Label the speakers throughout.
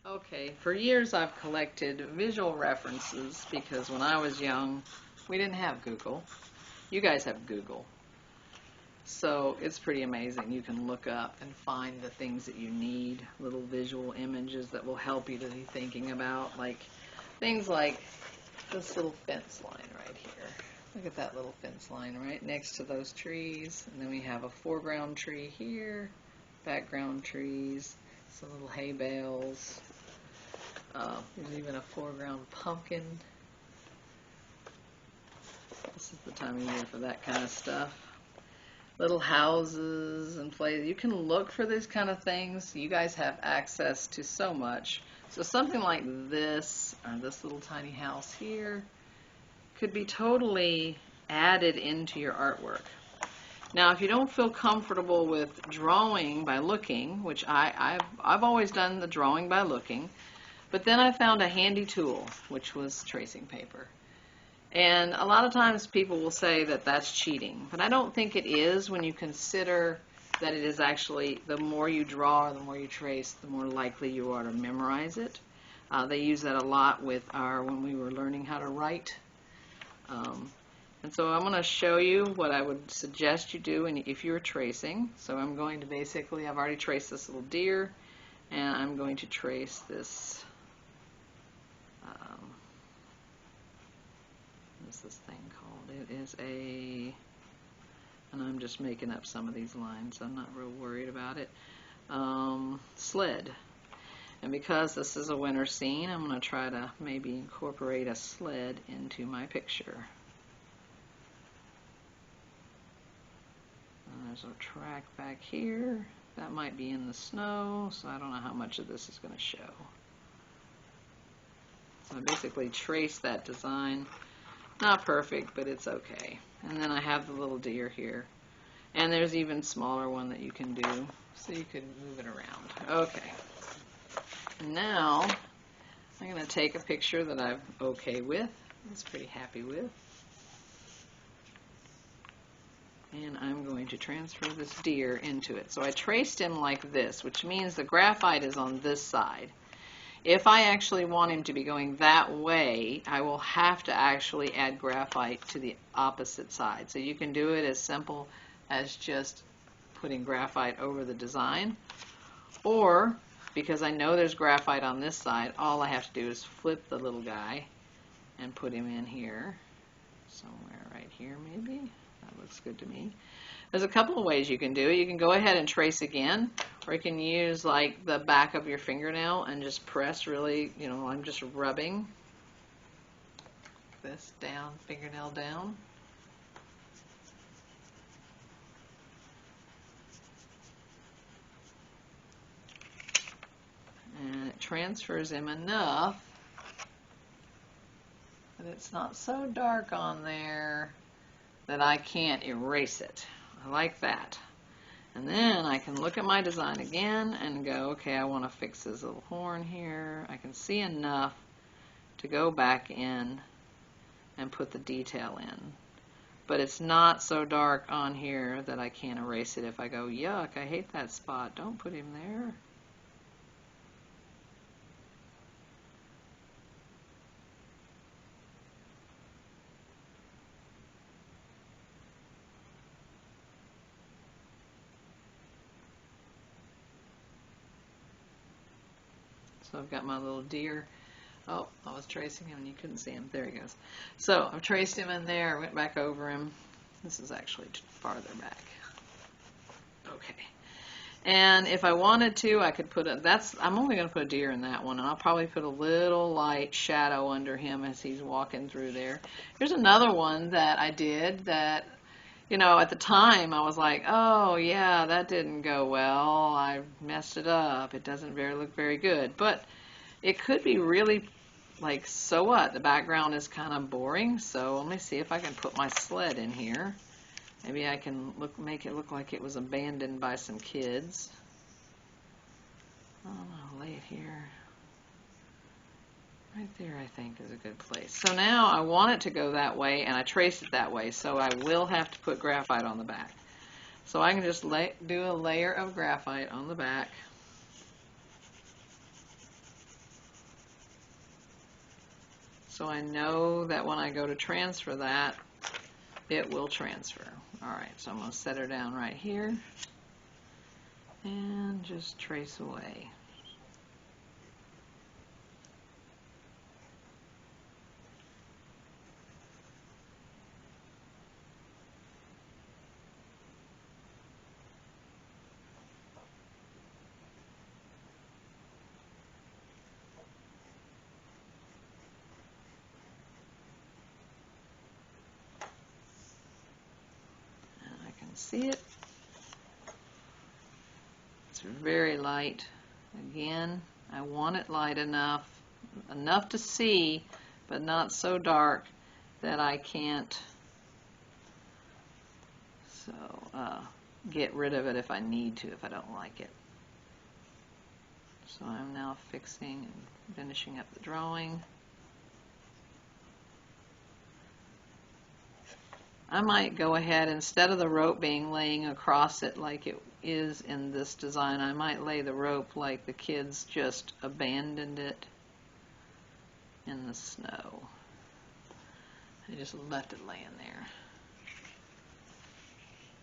Speaker 1: Okay, for years I've collected visual references because when I was young, we didn't have Google. You guys have Google. So it's pretty amazing. You can look up and find the things that you need, little visual images that will help you to be thinking about, like things like this little fence line right here. Look at that little fence line right next to those trees. And then we have a foreground tree here, background trees, some little hay bales. There's even a foreground pumpkin. This is the time of year for that kind of stuff. Little houses and places. You can look for these kind of things. You guys have access to so much. So something like this, or this little tiny house here, could be totally added into your artwork. Now, if you don't feel comfortable with drawing by looking, which I've always done the drawing by looking, but then I found a handy tool, which was tracing paper. And a lot of times people will say that that's cheating, but I don't think it is when you consider that it is actually, the more you draw, the more you trace, the more likely you are to memorize it. They use that a lot with when we were learning how to write. And so I'm going to show you what I would suggest you do if you're tracing. So I'm going to basically, I've already traced this little deer, and I'm going to trace this, what's this thing called? It is and I'm just making up some of these lines, I'm not real worried about it, sled. And because this is a winter scene, I'm going to try to maybe incorporate a sled into my picture. There's a track back here. That might be in the snow, so I don't know how much of this is going to show. So I basically trace that design. Not perfect, but it's okay. And then I have the little deer here. And there's even smaller one that you can do, so you can move it around. Okay. Now, I'm going to take a picture that I'm okay with. I was pretty happy with. And I'm going to transfer this deer into it. So I traced him like this, which means the graphite is on this side. If I actually want him to be going that way, I will have to actually add graphite to the opposite side. So you can do it as simple as just putting graphite over the design. Or, because I know there's graphite on this side, all I have to do is flip the little guy and put him in here. Somewhere right here maybe. That looks good to me. There's a couple of ways you can do it. You can go ahead and trace again, or you can use like the back of your fingernail and just press really, I'm just rubbing this down, fingernail down. And it transfers him enough that it's not so dark on there that I can't erase it. I like that. And then I can look at my design again and go, okay, I want to fix his little horn here. I can see enough to go back in and put the detail in. But it's not so dark on here that I can't erase it if I go, yuck, I hate that spot. Don't put him there. So I've got my little deer. Oh, I was tracing him and you couldn't see him. There he goes. So I've traced him in there, went back over him. This is actually farther back. Okay. And if I wanted to, I could put I'm only going to put a deer in that one, and I'll probably put a little light shadow under him as he's walking through there. Here's another one that I did that, at the time I was like, oh yeah, that didn't go well. I messed it up. It doesn't look very good. But it could be really, like, so what? The background is kind of boring, so let me see if I can put my sled in here. Maybe I can make it look like it was abandoned by some kids. I'm going to lay it here. Right there, I think, is a good place. So now I want it to go that way, and I traced it that way, so I will have to put graphite on the back. So I can just do a layer of graphite on the back. so I know that when I go to transfer that, it will transfer. Alright, so I'm going to set her down right here and just trace away. See it? It's very light. Again, I want it light enough to see, but not so dark that I can't get rid of it if I need to, if I don't like it. So I'm now fixing and finishing up the drawing. I might go ahead, instead of the rope being laying across it like it is in this design, I might lay the rope like the kids just abandoned it in the snow. They just left it laying there.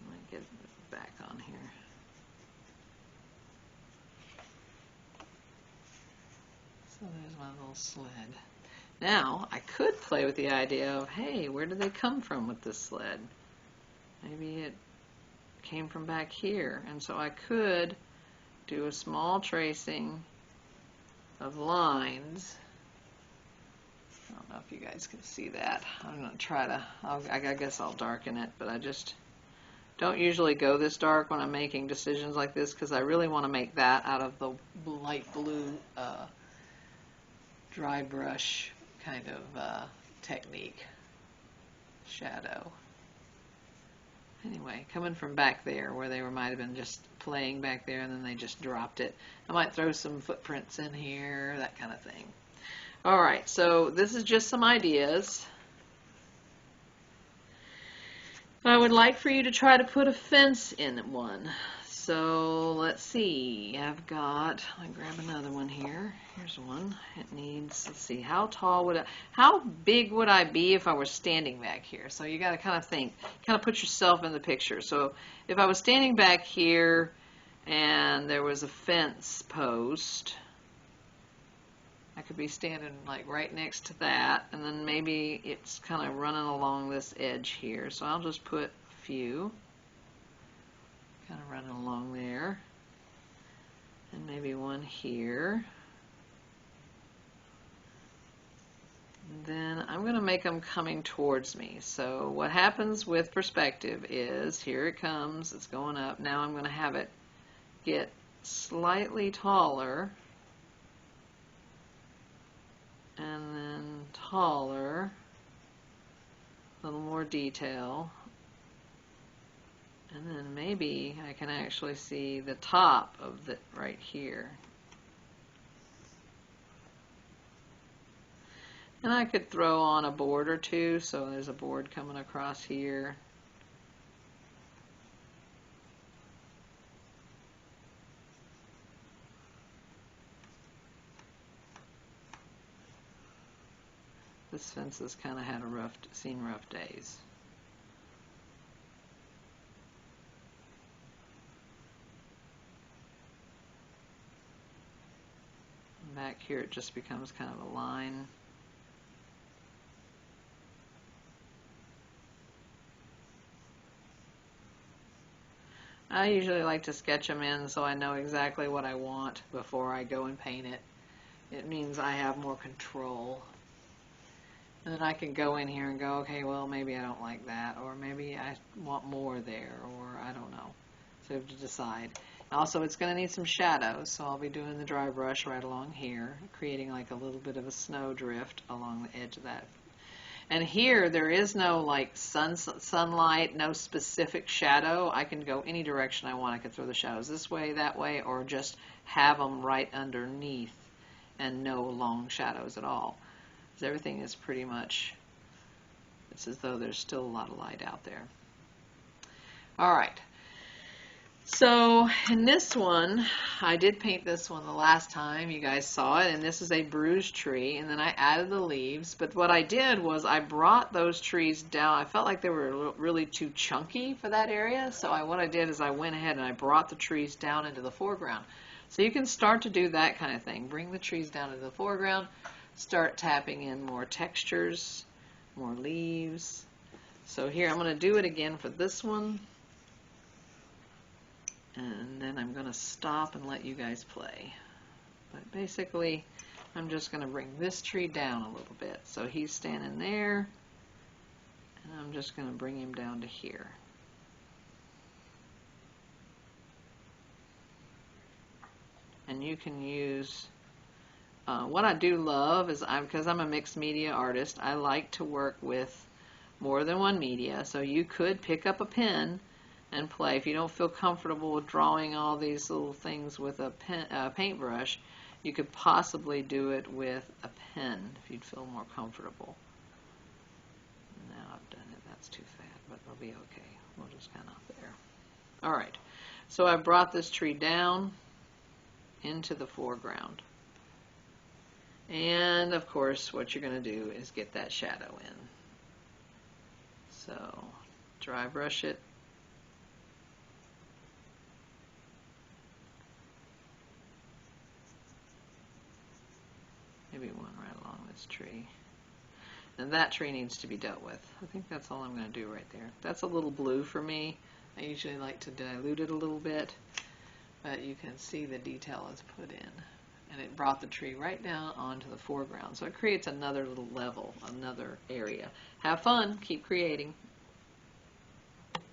Speaker 1: Let me get it back on here. So there's my little sled. Now, I could play with the idea of, hey, where did they come from with this sled? Maybe it came from back here. And so I could do a small tracing of lines. I don't know if you guys can see that. I'm going to try to, I guess I'll darken it, but I just don't usually go this dark when I'm making decisions like this because I really want to make that out of the light blue dry brush kind of technique, shadow. Anyway, coming from back there where they might have been just playing back there and then they just dropped it. I might throw some footprints in here, that kind of thing. Alright, so this is just some ideas. I would like for you to try to put a fence in one. So let's see, I've got, I'll grab another one here. Here's one. It needs, let's see, how tall would how big would I be if I were standing back here? So you got to kind of think, kind of put yourself in the picture. So if I was standing back here and there was a fence post, I could be standing like right next to that, and then maybe it's kind of running along this edge here. So I'll just put a few. Kind of running along there, and maybe one here. And then I'm going to make them coming towards me. So what happens with perspective is, here it comes, it's going up. Now I'm going to have it get slightly taller, and then taller, a little more detail. And then maybe I can actually see the top of it right here. And I could throw on a board or two, so there's a board coming across here. This fence has kind of had seen rough days. Back here it just becomes kind of a line. I usually like to sketch them in so I know exactly what I want before I go and paint it. It means I have more control. And then I can go in here and go, okay, well, maybe I don't like that, or maybe I want more there, or I don't know. So you have to decide. Also, it's going to need some shadows, so I'll be doing the dry brush right along here, creating like a little bit of a snow drift along the edge of that. And here, there is no like sunlight, no specific shadow. I can go any direction I want. I can throw the shadows this way, that way, or just have them right underneath and no long shadows at all. Because everything is pretty much, it's as though there's still a lot of light out there. All right. So in this one, I did paint this one the last time you guys saw it, and this is a bruised tree, and then I added the leaves. But what I did was I brought those trees down. I felt like they were really too chunky for that area, so what I did is I went ahead and I brought the trees down into the foreground. So you can start to do that kind of thing. Bring the trees down into the foreground, start tapping in more textures, more leaves. So here I'm going to do it again for this one. And then I'm going to stop and let you guys play. But basically, I'm just going to bring this tree down a little bit. So he's standing there, and I'm just going to bring him down to here. And you can use, what I do love is, because I'm a mixed media artist, I like to work with more than one media. So you could pick up a pen and play. If you don't feel comfortable with drawing all these little things with a paintbrush, you could possibly do it with a pen if you'd feel more comfortable. Now I've done it. That's too fat, but it'll be okay. We'll just kind of there. All right. So I brought this tree down into the foreground. And of course, what you're going to do is get that shadow in. So dry brush it. Maybe one right along this tree. And that tree needs to be dealt with. I think that's all I'm going to do right there. That's a little blue for me. I usually like to dilute it a little bit, but you can see the detail is put in. And it brought the tree right down onto the foreground. So it creates another little level, another area. Have fun. Keep creating.